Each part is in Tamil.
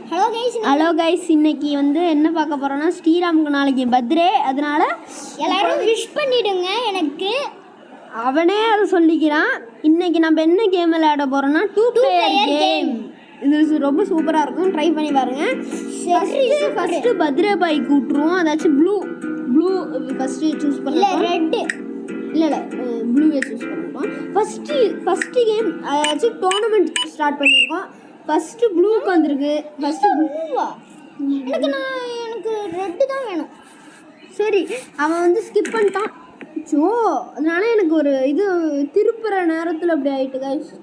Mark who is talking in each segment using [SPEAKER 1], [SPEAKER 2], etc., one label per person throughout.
[SPEAKER 1] ஹலோ கைஸ், இன்னைக்கு வந்து என்ன பார்க்க போறோம்னா, ஸ்ரீராமுக்கு நாளைக்கு பர்த்டே. அதனால
[SPEAKER 2] எல்லாரும் விஷ் பண்ணிடுங்க. எனக்கு
[SPEAKER 1] அவனே அதை சொல்லிக்கிறான். இன்னைக்கு நம்ம என்ன கேம் விளையாட போறோம்னா, 2 பிளேயர் கேம். இது ரொம்ப சூப்பரா இருக்கும், ட்ரை பண்ணி பாருங்க. ஃபர்ஸ்ட் பர்த்டே பாய் கூட்டுருவோம். அதாச்சும் ப்ளூ ஃபர்ஸ்ட் சூஸ் பண்ணலாம்.
[SPEAKER 2] ரெட்
[SPEAKER 1] இல்ல ப்ளூவே சூஸ் பண்ணிருக்கோம். ஃபர்ஸ்ட் கேம் அதாச்சும் டோர்னமெண்ட் ஸ்டார்ட் பண்ணியிருக்கோம். ஃபர்ஸ்ட் ப்ளூக்கு வந்திருக்கு. ஃபர்ஸ்ட்
[SPEAKER 2] ப்ளூவா? எனக்கு ரெட் தான் வேணும்.
[SPEAKER 1] சரி, அவன் வந்து ஸ்கிப் பண்ணிட்டான். ஸோ அதனால எனக்கு ஒரு இது திருப்புற நேரத்தில் அப்படி ஆயிட்டு கைஸ்.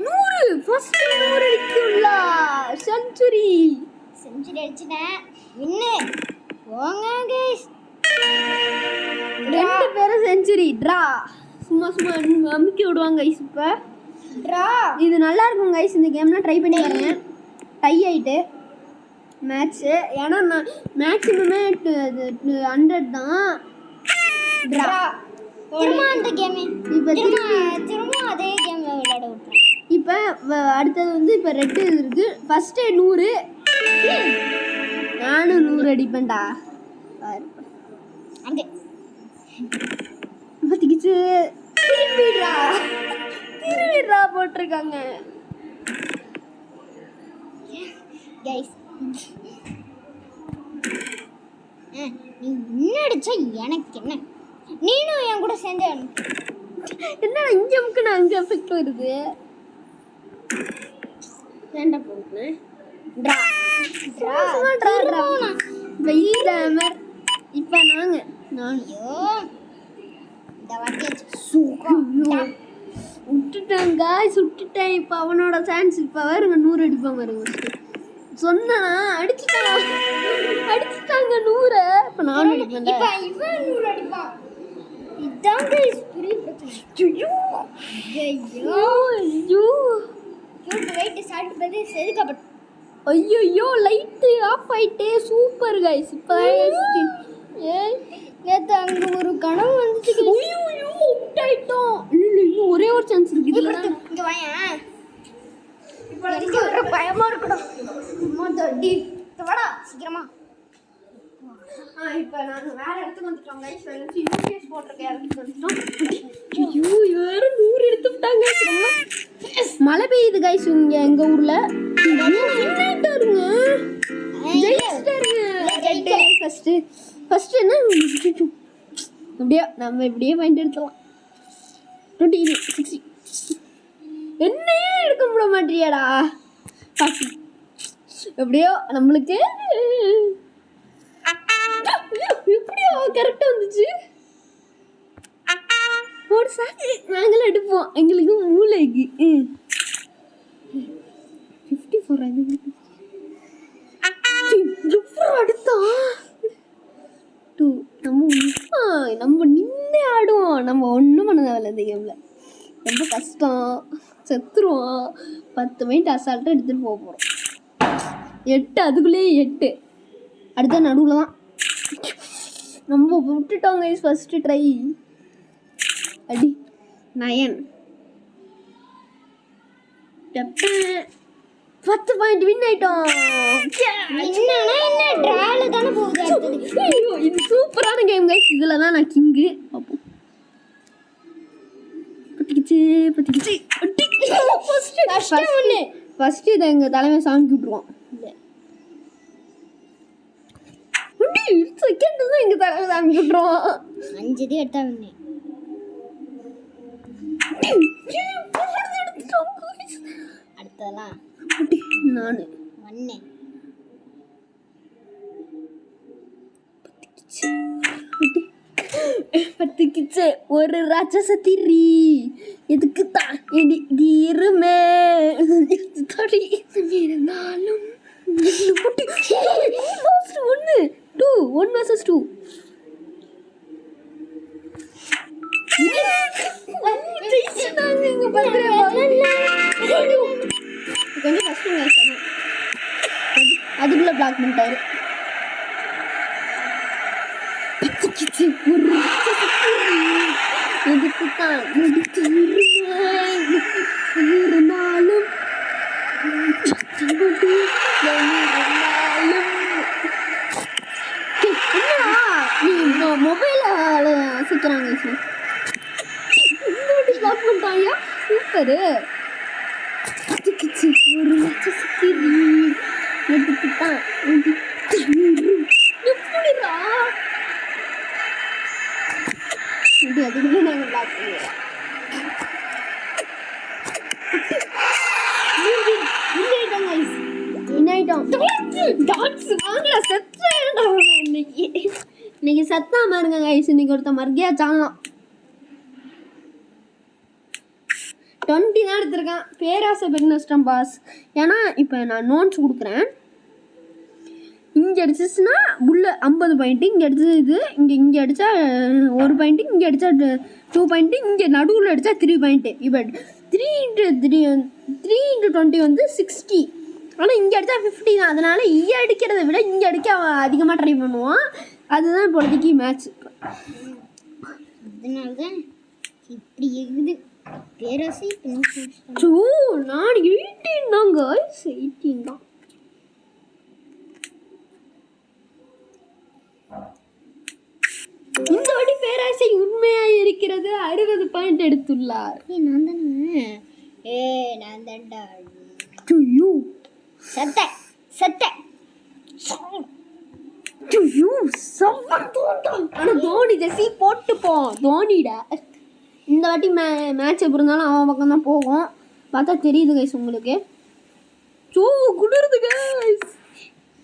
[SPEAKER 1] 100 ஃபர்ஸ்ட் 100 அடிக்கும்ல. செஞ்சுரி
[SPEAKER 2] அடிச்சிட்டேன். வின்னு போங்க கைஸ்.
[SPEAKER 1] ரெண்டு பேரும் செஞ்சுரி ட்ரா. சும்மா அமுக்கி விடுவாங்க கைஸ். இப்போ
[SPEAKER 2] ட்ரா
[SPEAKER 1] இது நல்லா இருக்கும் கைஸ். இந்த கேம்லாம் ட்ரை பண்ணி பாருங்க. டை ஆயிட்டு மேட்ச்சு. ஏன்னா நான் மேக்ஸிமமே 100 தான்.
[SPEAKER 2] ட்ரா திரும்ப அந்த கேம்
[SPEAKER 1] இப்போ
[SPEAKER 2] திரும்ப அதே கேம் விளையாட விட்டுறேன்.
[SPEAKER 1] இப்போ அடுத்தது வந்து இப்போ ரெட்டு இருக்கு. ஃபர்ஸ்ட் 100. நானும் 100 அடிப்பேன்டா.
[SPEAKER 2] அங்கே
[SPEAKER 1] பத்திக்கிச்சு. திரும்பிடுறா போட்டிருக்காங்க
[SPEAKER 2] கைஸ். நீ என்ன அடிச்சா எனக்கு என்ன? நீனும் என் கூட சேர்ந்து
[SPEAKER 1] என்ன இங்க முக்குனா அங்க எஃபெக்ட் வருது. வேண்டாம் போடுறேன். ட்ரா வெயிலாமர். இப்போ நான்
[SPEAKER 2] இந்த வாட்டி
[SPEAKER 1] விட்டுட்டேன் காய்ஸ், விட்டுட்டேன். இப்போ அவனோட சான்ஸ். இப்போ வருங்க 100 அடிப்பான் பாருங்க. சொன்னா அடிச்சுட்டாங்க 100. இப்போ நானும் அடிப்பேன்.
[SPEAKER 2] இப்போ இவன் 100 அடிப்பான். இதான் கைஸ் பெரிய பிரச்சனை. ஐயோ வெயிட் ஸ்டார்ட் பண்ணி செதுக்கப்பட்டு.
[SPEAKER 1] ஐயோ லைட்டு ஆஃப் ஆயிட்டே. Super guys. இப்போ
[SPEAKER 2] நேற்று அங்கே ஒரு கனவு வந்துச்சு.
[SPEAKER 1] ஐயோ அவுட் ஆயிட்டோம். இல்லை இன்னும் ஒரே ஒரு சான்ஸ் இருக்கு. இதில்
[SPEAKER 2] இங்கே வாயேன். இப்போ எனக்கு ஒரு பயமா இருக்கணும். அம்மா தட்டி வாடா சீக்கிரமா.
[SPEAKER 1] இப்போ நாங்கள் வேற இடத்துக்கு வந்துட்டோம் கைஸ். யூபிஎஸ் போட்டிருக்க இடத்துக்கு வந்துட்டோம். ஐயோ யாரும் 100 எடுத்து விட்டாங்க. மழை பெய்யுது கைஸ் இங்க எங்க ஊர்ல. ஜெயிச்சிட்டாருங்க. ஃபர்ஸ்ட் என்ன அப்படியே நம்ம இப்படியே பாயிண்ட் எடுத்துலாம். 20 60 என்னையே எடுக்க விட மாட்டியாடா பாட்டி. எப்படியோ நம்மளுக்கு எப்படியோ கரெக்டாக வந்துச்சு. ஒரு சாக்கு நாங்களும் எடுப்போம். எங்களுக்கு மூளைக்கு 54 அடுத்தான் 2. நம்ம நின்று ஆடுவோம். நம்ம ஒன்றும் பண்ண தேவையில்ல இந்த கேமில். ரொம்ப கஷ்டம். செத்துருவோம். 10 மைண்ட் அசால்ட்டாக எடுத்துகிட்டு போக போகிறோம். 8 அதுக்குள்ளேயே 8. அடுத்த நடுவில் தான் நம்ம விட்டுட்டோங்க. ஃபர்ஸ்ட்டு ட்ரை அடி 9 10 பாயிண்ட் வின் ஆயிட்டோம்.
[SPEAKER 2] என்ன ட்ரால தானே போகுது அடுத்தது.
[SPEAKER 1] ஐயோ இது சூப்பரான கேம் கைஸ். இதில் தான் நான் கிங்கு. பார்ப்போம். பத்திக்கிச்சு ஃபர்ஸ்ட் இதை எங்கள் தலைமை சாமி விட்டுருவோம். செகண்ட் தான் எங்கள் தலைமை சாமி விட்டுருவோம்.
[SPEAKER 2] 5 இது எடுத்தா வின்னு. அடுத்ததெல்லாம்
[SPEAKER 1] நான்
[SPEAKER 2] ஒன்று
[SPEAKER 1] பத்துக்கிச்சு. ஒரு ராட்சச திரி எதுக்கு தான் தீருமே இருந்தாலும் 1 vs 2. அதுக்குள்ள பிளாக் பண்ணிட்டாரு. எதுக்கு தான் இருந்தாலும் அது பத்துக்குச்சு. ஒரு நட்சத்திரி எதுக்குத்தான் எப்படிடா இது அதுக்குள்ள நாங்கள் பார்த்துருவோம். இன்னைக்கு சத்தாம இருங்க கைஸ். இன்னைக்கு ஒருத்த மர்கியா சாங்கலாம் 20 தான் எடுத்திருக்கான். பேராசை பெண் நஷ்டம் பாஸ். ஏன்னா இப்போ நான் நோட்ஸ் கொடுக்குறேன். இங்கே அடிச்சிச்சுன்னா புல்ல 50 பாயிண்ட்டு, இங்கே அடிச்சது இது, இங்கே அடித்தா 1 பாயிண்ட்டு, இங்கே அடித்தா 2 பாயிண்ட்டு, இங்கே நடுவில் அடித்தா 3 பாயிண்ட்டு. இப்போ 3 × 20 வந்து 60. ஆனால் இங்கே அடித்தா 50 தான். அதனால் இங்கே அடிக்கிறத விட இங்கே அடிக்க அவன் அதிகமாக ட்ரை பண்ணுவான். அதுதான் இப்போதைக்கு மேட்ச்.
[SPEAKER 2] அதனால தான் இப்படி இருக்குது பேராசை.
[SPEAKER 1] நான் 18 தாங்க. 18 தான். இந்த வாட்டி பேராசை உண்மையாக இருக்கிறது. 60 பாயிண்ட் எடுத்துள்ளார்.
[SPEAKER 2] நான் தானே. நான் தான்டா. சட்டை சட்டை
[SPEAKER 1] ஆனால் தோனி ஜெர்சி போட்டுப்போம். தோனிடா இந்த வாட்டி மேட்ச் எப்படி இருந்தாலும் அவன் பக்கம் தான் போகும். பார்த்தா தெரியுது கைஸ் உங்களுக்கு. குளிருது கைஸ்.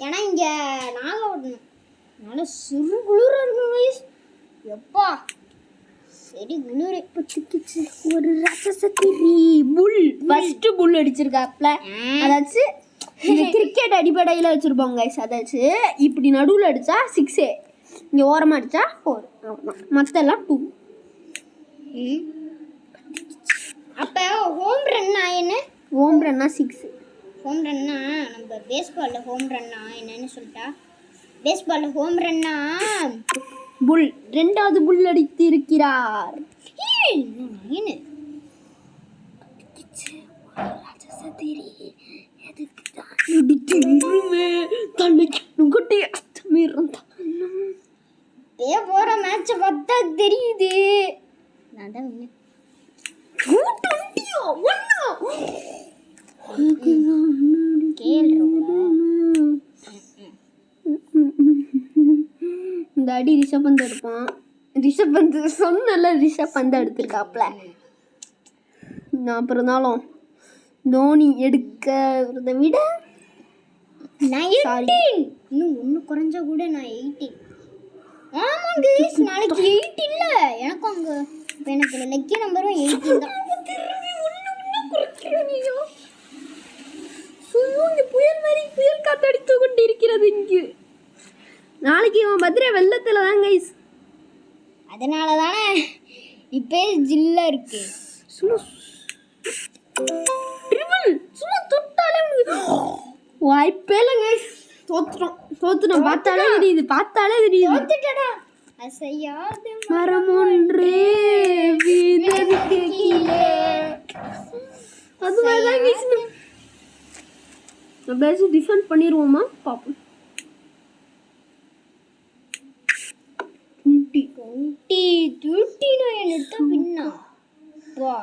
[SPEAKER 2] ஏன்னா இங்கே நாங்கள் ஓடணும். நல்லா சிறு குளிர இருக்கும் கைஸ். எப்பா சரி குளிர் பத்துக்குச்சு.
[SPEAKER 1] ஒரு ராட்சசத்திரி புல் ஃபர்ஸ்ட் புல் அடிச்சிருக்காப்ல. அதாச்சும் இந்த கிரிக்கெட் அடிப்படையில் வச்சுருப்போங்க கைஸ். அதாச்சும் இப்படி நடுவில் அடித்தா 6, இங்கே ஓரமாக அடித்தா 4. அவ்வளோதான். மற்றெல்லாம் 2.
[SPEAKER 2] அப்போ ஹோம் ரன்னா என்ன?
[SPEAKER 1] ஹோம் ரன்னா 6.
[SPEAKER 2] ஹோம் ரன்னா நம்ம பேஸ்பாலில் ஹோம் ரன்னா என்னன்னு சொல்லிட்டா. பேஸ்பாலில் ஹோம் ரன்னா
[SPEAKER 1] புல் 2வது புல் அடித்து இருக்கிறார்.
[SPEAKER 2] என்ன போற மேட்ச பார்த்தா தெரியுது. நான் தான்
[SPEAKER 1] இந்த அடி ரிஷப் பந்த் எடுப்பான். ரிஷப் பந்த் சொன்னல ரிஷப் பந்த் எடுத்திருக்காப்ல. நான் அப்புறம் இருந்தாலும் தோனி எடுக்கிறத விட
[SPEAKER 2] நான் 18. இன்னும் ஒன்று குறைஞ்சா கூட நான் 18. ஆமாங்க நாளைக்கு 8 இல்லை எனக்கும். அங்கே இப்போ எனக்கு லக்கி நம்பரும் 18 தான்.
[SPEAKER 1] புயல் காத்தடித்து கொண்டு இருக்கிறது இங்கு. நாளைக்கு இவன் பத்திர வெள்ளத்துல தான் கைஸ்.
[SPEAKER 2] அதனால தானே இப்போ ஜில்லா இருக்கு.
[SPEAKER 1] சும்மா தொட்டாலே வாய்ப்பே இல்லை கைஸ். தோத்துட்டோம். பார்த்தாலே தெரியுது.
[SPEAKER 2] தோத்துட்டடா. அசையாத
[SPEAKER 1] மரம் ஒன்று வீதற்கு கீழே. அது மாதிரிதான் கைஸ். எப்படியாச்சும் டிஃபெண்ட் பண்ணிடுவோமா பார்ப்போம்.
[SPEAKER 2] துட்டி நான் எடுத்த பின்னா வா.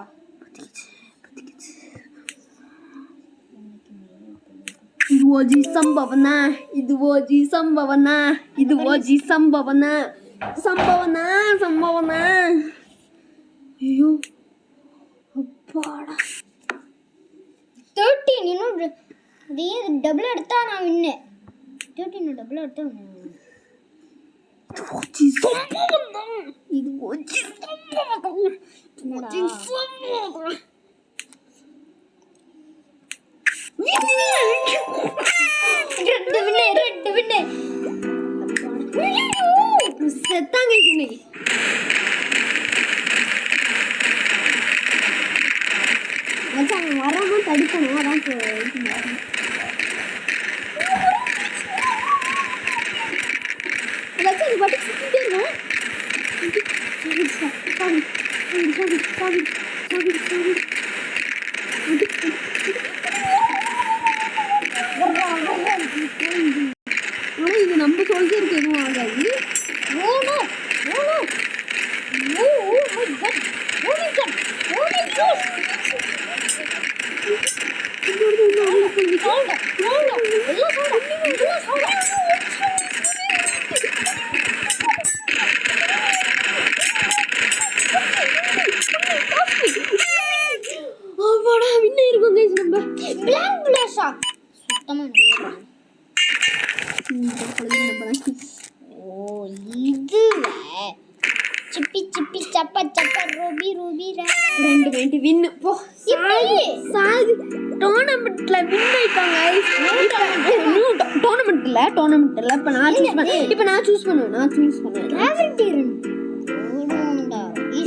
[SPEAKER 1] இது ஓஜி சம்பவனா. ஐயோ அப்பாடா.
[SPEAKER 2] 13 இன்னும் டபுள் எடுத்தா நான் வின்னு. 13 டபுள் எடுத்தா
[SPEAKER 1] இது ஓஜி சம்பவம்.
[SPEAKER 2] ரெண்டு வின்னு
[SPEAKER 1] செத்தாங்க இன்னைக்கு. வராம தடுக்கணும். அதான் பாட்டு சுத்திட்டே இருக்கும். இது நம்ம சோல்ஜருக்கு எதுவும் ஆகாது. அப்பாடா வின்ன இருக்கும் கைஸ் நம்ம
[SPEAKER 2] பிளாக் பிளாஷா சுத்தமா ஓ இது சிப்பி சிப்பி சப்ப சப்ப ரூபி ரூபி
[SPEAKER 1] 2 பாயிண்ட் வின் போ சாது டோர்னமெண்ட்ல வின் ஆயிட்டாங்க டோர்னமெண்ட்ல இப்ப நான் சூஸ் பண்ணுவேன்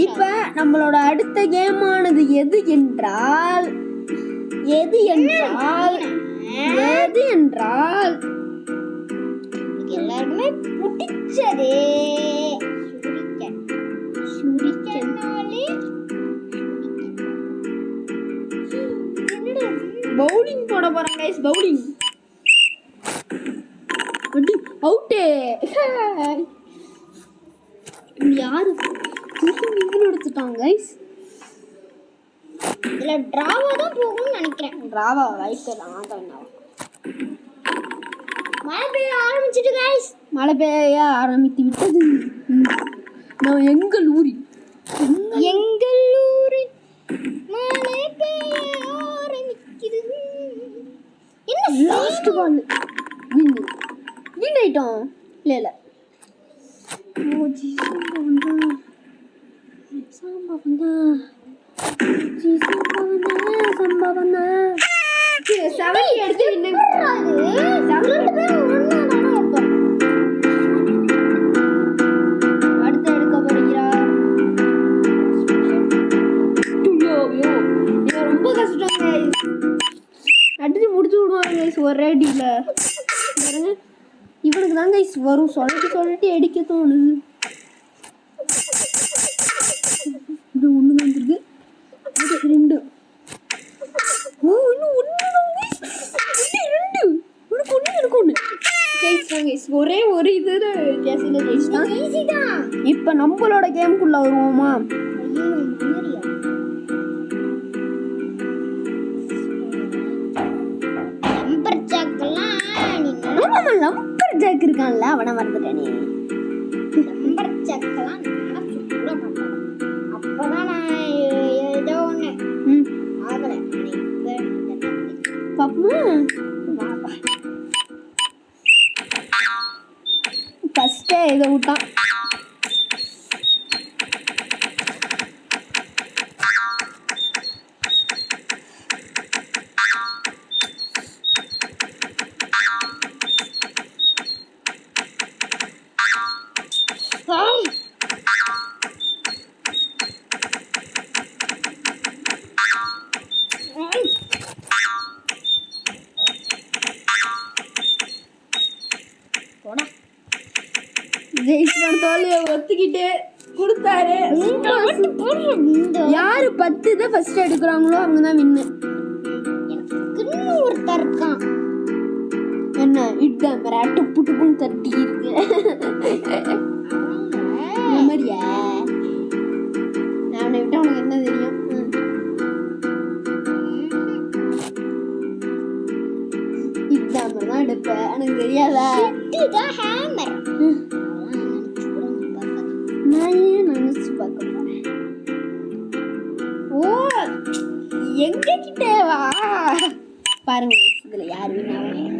[SPEAKER 1] இப்ப நம்மளோட அடுத்த கேம் ஆனது எது என்றால்
[SPEAKER 2] எல்லாருக்குமே பிடிச்சது
[SPEAKER 1] பவுலிங் போட போறாங்க கைஸ் பவுலிங் அவுட் யாரு இவன் எடுத்துட்டாங்க கைஸ்
[SPEAKER 2] இல்ல டிராவா தான் போகும்னு நினைக்கிறேன்
[SPEAKER 1] டிராவா வாய்க்கலாம் தான்
[SPEAKER 2] மழை பெய்ய ஆரம்பிச்சிட்டு கைஸ்
[SPEAKER 1] மழை பெய்ய ஆரம்பித்து விட்டது நான் எங்கள் ஊரில்
[SPEAKER 2] மழை பெய்ய ஆரம்பிக்குது என்ன
[SPEAKER 1] லாஸ்ட் பால் வின் ஆயிட்டோம் இல்ல ஓ ஜி சம்பா வந்தா செவன் எடுத்து வின் அடுத்து எடுக்க போகிறார் இவன் ரொம்ப கஷ்டம் கைஸ் அடிச்சு முடிச்சு விடுவாங்க கைஸ் ஒரே அடியில் பாருங்க இவனுக்கு தான் கைஸ் வரும் சொல்லிட்டு அடிக்க தோணுது இது ஒன்று தான் வந்துருக்கு அது 2 ஓ இன்னும் 1 தான் கைஸ் 2 உனக்கு 1 எனக்கு 1 ஜெயிச்சிட்டாங்க கைஸ் ஒரே ஒரு இது வித்தியாசத்தில் ஜெயிச்சிட்டான்
[SPEAKER 2] ஈஸி தான்
[SPEAKER 1] இப்போ நம்மளோட கேமுக்குள்ள வருவோமா லம்பர் ஜாக் இருக்கான்ல அவனை மறந்துட்டேனே
[SPEAKER 2] அப்பதான் நான் ஏதோ ஒண்ணு ஆகல
[SPEAKER 1] பாப்பா ஃபர்ஸ்டே இதை விட்டான் ஜெயிச்சான் தோல்வியை ஒத்துக்கிட்டு கொடுத்தாரு யாரு 10 இதை ஃபர்ஸ்ட் எடுக்கிறாங்களோ அவங்க தான் வின்னு
[SPEAKER 2] ஒருத்தர் இருக்கான்
[SPEAKER 1] என்ன இட்டம் டுப்பு டுப்புன்னு தட்டி இருக்கு மெமரியா அவனை விட்டு அவனுக்கு என்ன தெரியும் இட்டம் தான் எடுப்பேன் எனக்கு தெரியாதா
[SPEAKER 2] ஹேமர்
[SPEAKER 1] நான் ஏன் நினைச்சு பார்க்க போறேன் ஓ எங்க கிட்டே வா பாருங்க இதுல யார் வேணாலும்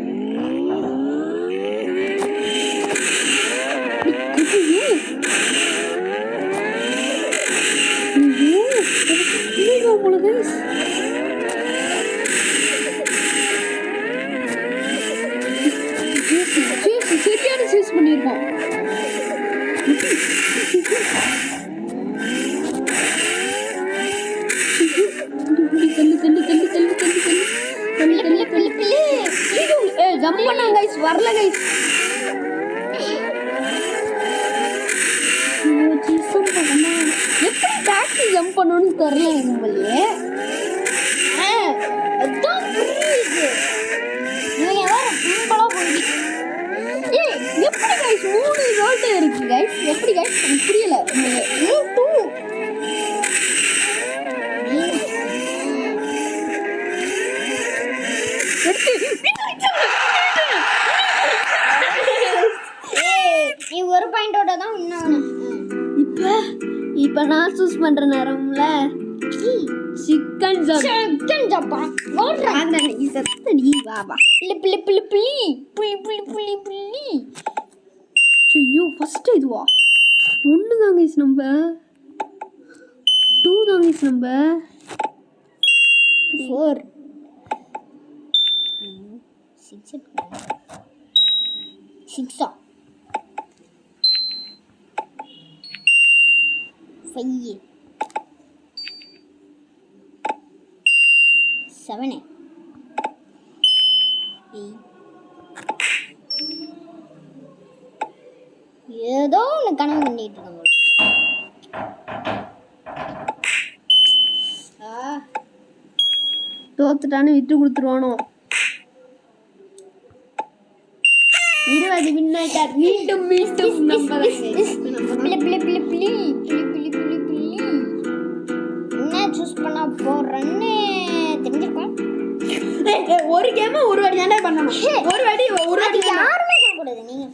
[SPEAKER 1] சரியான சூஸ் பண்ணியிருக்கோம் ஜம்ப் பண்ணாங்க கைஸ் வரல கைஸ் எப்படி டாக்ஸி ஜம்ப் பண்ணணும்னு தெரியல நம்மளையே எப்படி கைஸ் 3 ரோட்டு இருக்கு கைஸ் எப்படி கைஸ் எனக்கு புரியல எடுத்து பண்ற நேரம்ல சிக்கன்
[SPEAKER 2] ஜப்பா
[SPEAKER 1] சத்தடி வா வா.
[SPEAKER 2] புள்ளி
[SPEAKER 1] ஐயோ ஃபர்ஸ்ட் இதுவா 1 தான் கைஸ் நம்ம 2 தான் கைஸ் நம்ம
[SPEAKER 2] 4 6 5 7 8 ஏதோ ஒன்று கனவு பண்ணிட்டு இருக்காங்க.
[SPEAKER 1] தோத்துட்டான்னு விட்டு கொடுத்துருவானோ. 20 வின் ஆயிட்டார். மீண்டும் மீண்டும் நம்ம
[SPEAKER 2] என்ன சூஸ் பண்ண போறேன்னு தெரிஞ்சிருக்கோம்.
[SPEAKER 1] ஒரு கேம் ஒரு வாட்டி தானே பண்ணணும். ஒரு வாட்டி
[SPEAKER 2] யாருமே சொல்லக்கூடாது. நீங்க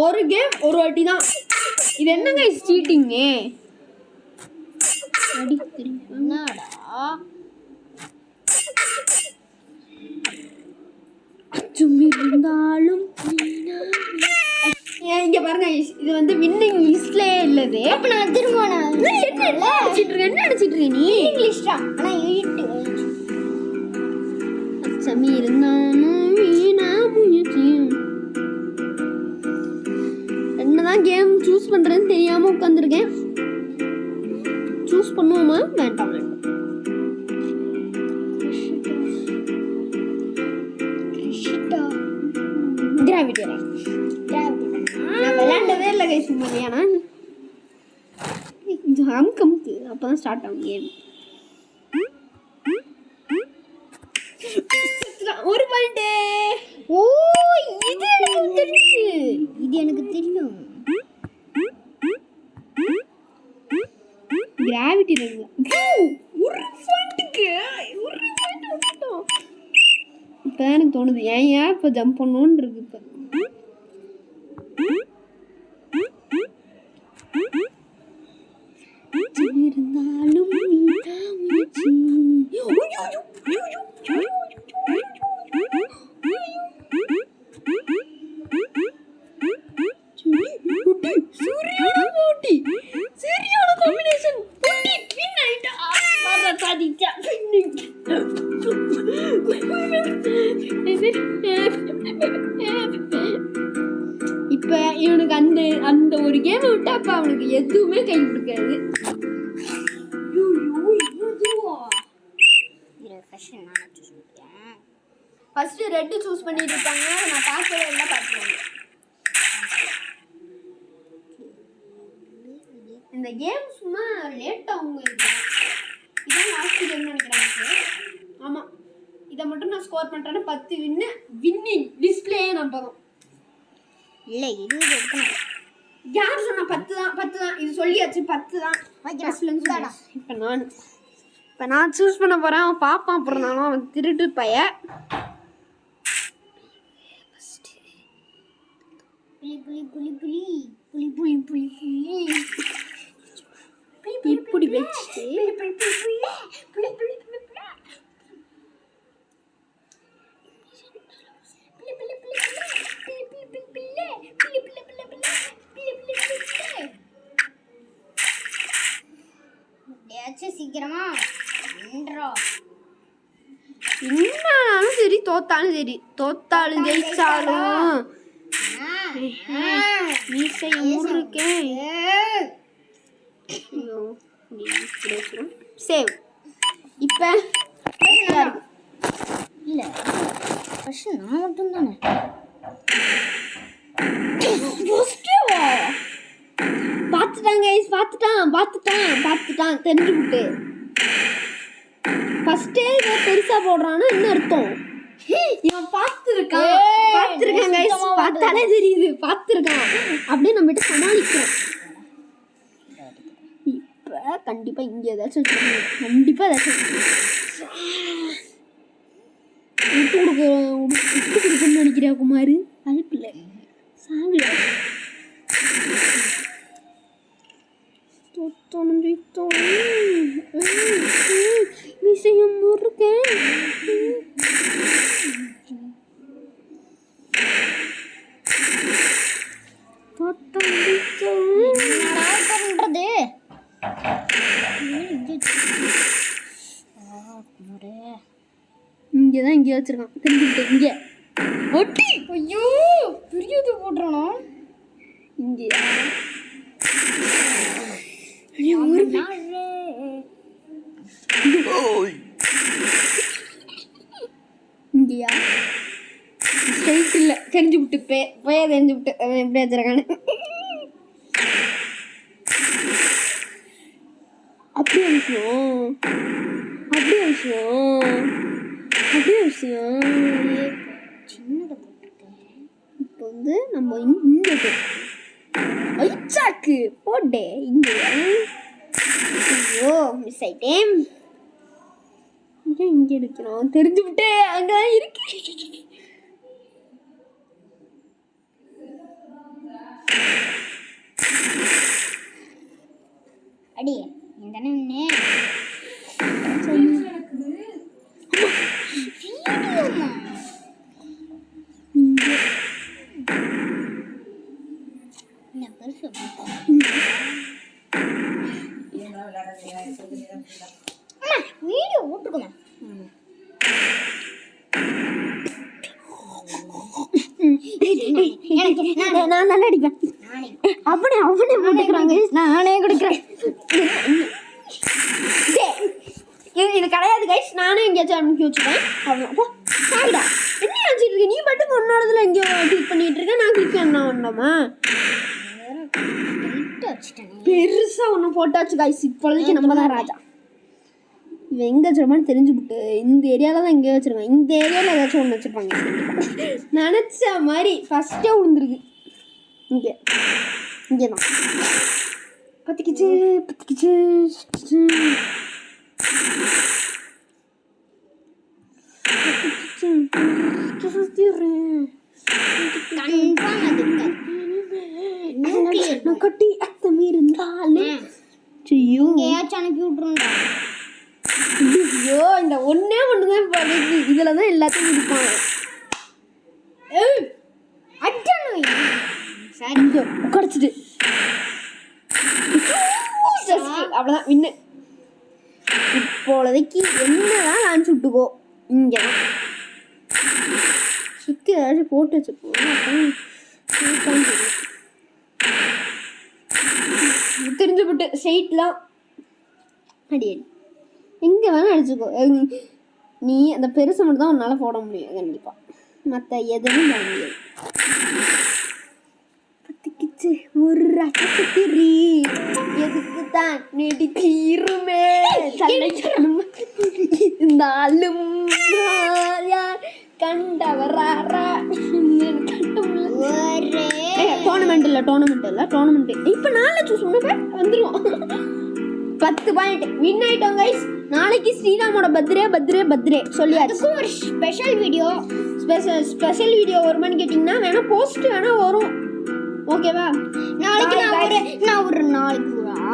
[SPEAKER 1] ஒரு கேம் ஒரு வாட்டி தான். இது என்னங்க சீட்டிங்கு? அடி
[SPEAKER 2] என்னடா
[SPEAKER 1] இருந்தாலும் இங்க பாருங்க, இது வந்து வின்னிங் லிஸ்ட்லயே இல்லது.
[SPEAKER 2] அப்ப நான் திரும்ப
[SPEAKER 1] என்ன நினைச்சிட்டு இருக்க நீ?
[SPEAKER 2] இங்கிலீஷ்டா ஆனா எயிட்டு
[SPEAKER 1] அச்சமி இருந்தாலும் வீணா முயற்சியும். என்னதான் கேம் சூஸ் பண்றேன்னு தெரியாம உட்காந்துருக்கேன். சூஸ் பண்ணுவோமா வேண்டாம்? கிராவிட்டி நான் விளையாண்டதே இல்லை கைஸ். ஏன்னா கமுக்கு அப்பதான் ஸ்டார்ட் ஆகும் கேம். ஒரு பாயிண்ட்.
[SPEAKER 2] ஓ இது எனக்கு தெரிஞ்சு. இது எனக்கு தெரியும்.
[SPEAKER 1] கிராவிட்டி ஒரு பாயிண்ட்டுக்கு இப்போ எனக்கு தோணுது ஏன் இப்போ ஜம்ப் பண்ணணும்னு இருக்கு. இப்போ இருந்தாலும் சரியான காம்பினேஷன். இப்ப இவனுக்கு அந்த அந்த ஒரு கேம் விட்டா அப்ப அவனுக்கு எதுவுமே கை கொடுக்காது. ஃபர்ஸ்ட் ரெட் சூஸ் பண்ணிட்டு இருப்பாங்க. நான் பார்க்கவே இல்லை. பார்த்துக்கோங்க. இந்த கேம் சும்மா லேட்டாக அவங்க இருக்கும். இதான் லாஸ்ட் கேம்னு நினைக்கிறாங்க. ஆமாம், இதை மட்டும் நான் ஸ்கோர் பண்ணுறேன்னா 10 வின்னிங் டிஸ்பிளேயே நம்பணும்.
[SPEAKER 2] இல்லை 20 எடுக்கணும்.
[SPEAKER 1] யார் சொன்னா 10 தான் இது சொல்லியாச்சு. 10 தான். இப்போ நான் சூஸ் பண்ண போகிறேன். அவன் பார்ப்பான். அப்புறம் அவன் திருட்டு பைய. இப்படி வச்சுட்டு
[SPEAKER 2] சீக்கிரமா
[SPEAKER 1] என்னாலும் சரி, தோத்தாலும் சரி, தோத்தாலும் ஜெயிச்சாலும் மீசைய முறுக்கேன். சேவ். இப்போ
[SPEAKER 2] இல்லை ஃபர்ஸ்ட் நான் மட்டும் தானே
[SPEAKER 1] பார்த்துட்டான் தெரிஞ்சுக்கிட்டு ஃபர்ஸ்டே இதை பெருசா போடுறான்னா என்ன அர்த்தம்? இவன் பார்த்துருக்கான் கைஸ். பார்த்தாலே தெரியுது பார்த்துருக்கான். அப்படியே நம்மகிட்ட சமாளிக்கிறோம். இப்போ கண்டிப்பா இங்கே ஏதாச்சும் கண்டிப்பா ஏதாச்சும் விட்டு கொடுக்கணும்னு நினைக்கிறியா குமார்? அழைப்பில்லை சாவியா ஜெயித்தோம். விஷயம் முருகன்.
[SPEAKER 2] பண்றது
[SPEAKER 1] இங்கதான் இங்கே வச்சிருக்கான் தெரிஞ்சுக்கிட்டு இங்க ஒட்டி.
[SPEAKER 2] ஐயோ பெரியது போட்டுறானோ
[SPEAKER 1] இங்கயா இங்கயா ஸ்ட்ரைட் இல்ல தெரிஞ்சு விட்டு போய தெரிஞ்சு விட்டு எப்படி வச்சிருக்கானு. அப்படியே விஷயம்
[SPEAKER 2] சின்னதை போட்டிருக்கேன்.
[SPEAKER 1] இப்போ வந்து நம்ம இங்க ஐச்சாக்கு போட்டே இங்க. ஐயோ மிஸ் ஆயிட்டேன். இங்க எடுக்கிறோம் தெரிஞ்சு விட்டு அங்கதான் இருக்கு.
[SPEAKER 2] அடி இந்த வீடியோ ஓட்டுக்குமா
[SPEAKER 1] நான் தானே அடிப்பேன். அவனே போட்டுக்கிறாங்க. நானே கொடுக்குறேன். இது கிடையாது கைஸ். நானே எங்கேயாச்சும் அனுப்பி வச்சுப்பேன். அவ்வளோ சாரிடா. என்ன நினச்சிட்டு இருக்க நீ பாட்டுக்கு உன்னோடதுல எங்கேயோ கிளிக் பண்ணிட்டு இருக்க. நான் கிளிக் பண்ண வேண்டாமா? பெருசா ஒன்று போட்டாச்சு கைஸ். இப்பொழுதைக்கு நம்ம தான் ராஜா. இவன் எங்கே வச்சிருப்பான்னு தெரிஞ்சுவிட்டு இந்த ஏரியாவில் தான் எங்கேயோ வச்சிருக்கான். இந்த ஏரியாவில் ஏதாச்சும் ஒன்று வச்சுருப்பாங்க. நினச்ச மாதிரி ஃபஸ்ட்டே விழுந்துருக்கு. இங்கே தான் பத்திக்கிச்சு. கட்டி அத்தமே இருந்தாலும் செய்யும்.
[SPEAKER 2] அனுப்பி விட்டுருண்டா.
[SPEAKER 1] ஐயோ இந்த ஒன்னே ஒண்ணுதான் இதுல தான் எல்லாத்தையும் முடிப்பாங்க. உட்காடிச்சிட்டு அவ்வளோதான் வின்னு. இப்போதைக்கு என்னதான் லான்ச் விட்டுக்கோ. இங்கே சுற்றி ஏதாச்சும் போட்டு வச்சுப்போம். தெரிஞ்சு போட்டு ஸ்ட்ரெயிட்லாம் அடியடி எங்கே வேணால் அடிச்சுக்கோ. நீ அந்த பெருசை மட்டும் தான் உன்னால் போட முடியும் கண்டிப்பாக. மற்ற எதுவும் போட முடியாது. பத்திக்கிச்சு ஒரு ரசத்திரி எதுக்கு தான் நெடிச்சிருமே இருந்தாலும் கண்டவராரா டோர்னமெண்ட் இல்லை. இப்போ நாளை சூஸ் பண்ண வந்துடுவோம். 10 பாயிண்ட் வின் ஆயிட்டோம் கைஸ். நாளைக்கு ஸ்ரீராமோட பர்த்டே சொல்லியாச்சு.
[SPEAKER 2] ஒரு ஸ்பெஷல் வீடியோ
[SPEAKER 1] வருமானு கேட்டிங்கன்னா வேணா போஸ்ட் வேணா வரும். ஓகேவா?
[SPEAKER 2] நாளைக்கு நான் ஒரு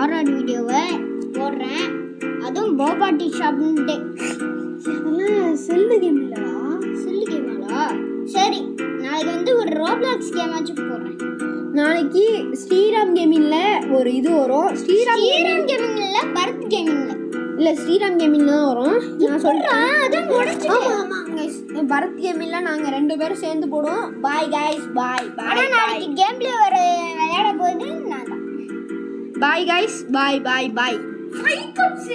[SPEAKER 2] ஆர்ஆர் வீடியோவை போடுறேன். அதுவும் போபாட்டி ஷாப்ன்ட்டு.
[SPEAKER 1] அதெல்லாம் செல்லு கேம் இல்லைடா.
[SPEAKER 2] செல்லு கேமாடா? சரி நாளைக்கு வந்து ஒரு ரோப்ளாக்ஸ் கேமாச்சும் போடுறேன்.
[SPEAKER 1] நாளைக்கு ஸ்ரீராம் கேமிங்ல ஒரு இது வரும். ஸ்ரீராம்
[SPEAKER 2] கேமிங்ல பரத் கேமிங்ல
[SPEAKER 1] இல்லை ஸ்ரீராம் கேமிங்ல தான் வரும். நான் சொல்கிறேன்.
[SPEAKER 2] அதான்
[SPEAKER 1] ஆமாம் பரத் கேமிங்ல நாங்கள் 2 பேரும் சேர்ந்து போடுவோம். Bye guys. பாய்.
[SPEAKER 2] நாளைக்கு கேம்ல ஒரு விளையாட போகுது நான் தான்.
[SPEAKER 1] பாய் கைஸ். பாய்
[SPEAKER 2] 5 கப்ஸ்